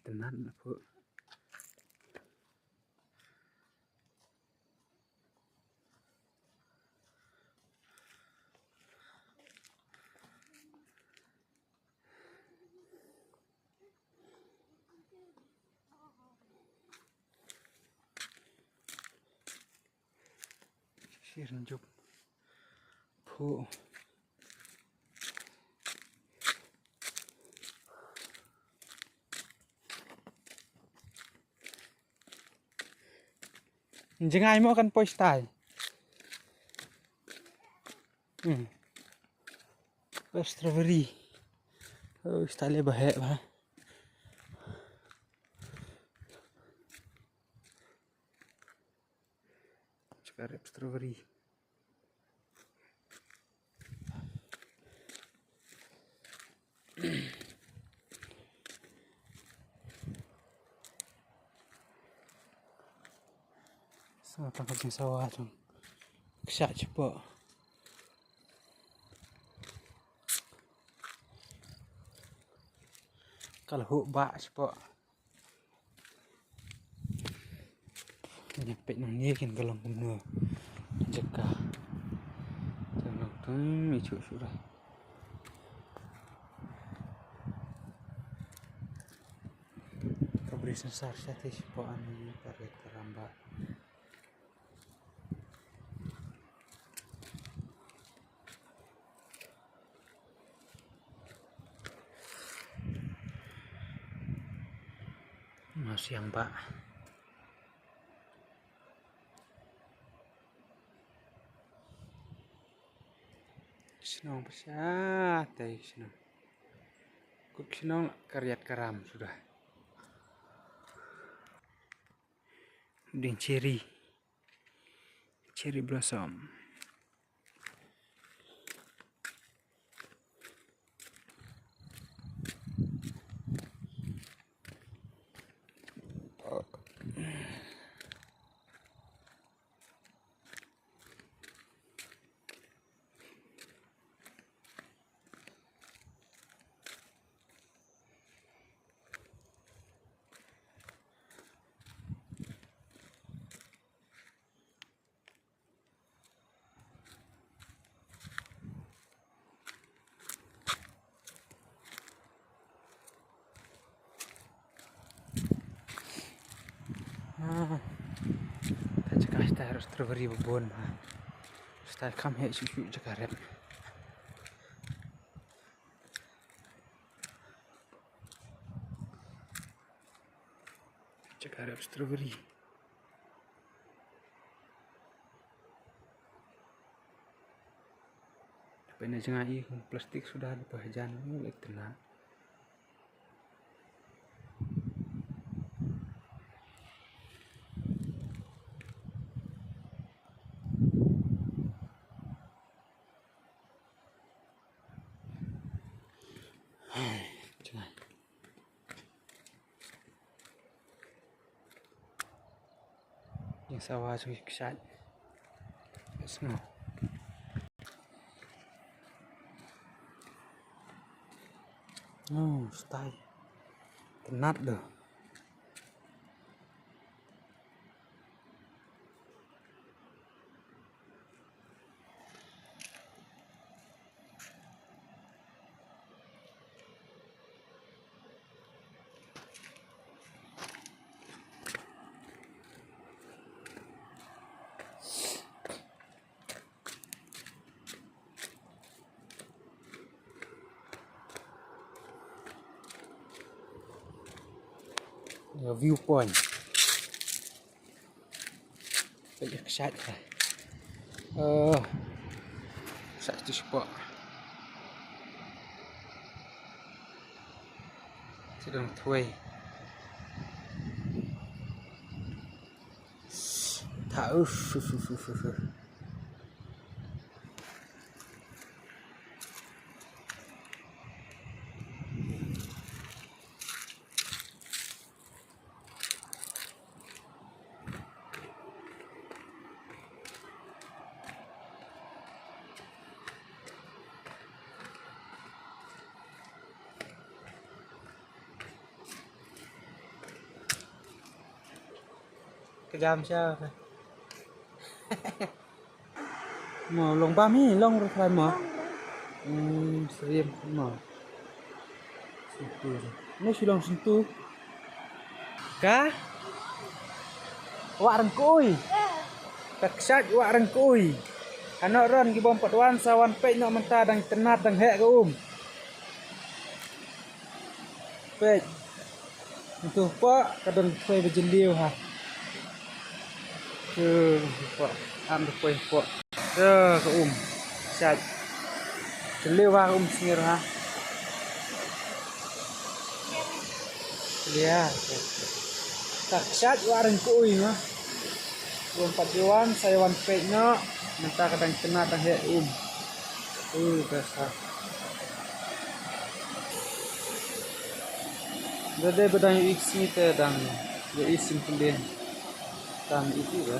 tenan Bu. Sirenjuk Bu. Jangan mau kan poi style. Strawberry. Oh, style bahaya bah. Sekarang strawberry. Sama tangkap sawah tu. Kesak cepat. Kalau huk bak cepat. Nyampe nang ni kan kalau guna jaga. Jangan tu icu sudah. Kabri sensar sate cepat ni tarik terambat. Masih yang Pak. Senang pesat tadi senang. Kuk senang karyat karam sudah. Udin cherry blossom. Kita harus strawberry bebon. Style kam he susu jakarep. Jakarep strawberry. Tapi ini jangan plastik sudah di bahagian mulai tenang. Jangan. Yang sawah sudah kesat. Semua. Oh, style. Tenat dah. Viewpoint. Banyak kesat lah. Satu spot. Sedang tuai. Tahu. kejam siapa? Mau long ba mi long rồi phải mà. Serius mau. Situ. Ini sulang sentuh. Kah? Wak rengkui. Taksat wak rengkui. Anak ron gi bom patwan sawan pek nak mentah dang tenat dang hek ke Pek. Untuk pak kadang pek berjeliu ha. Pak am pek pak. Ke Sat. Jeliu ha sengir ha. Lihat. Taksat wak rengkui ha. Bom patwan sawan pek nak mentah kadang tenat dang hek dasar. Jadi bedang isi te dang ya isim pulih dang itu ya.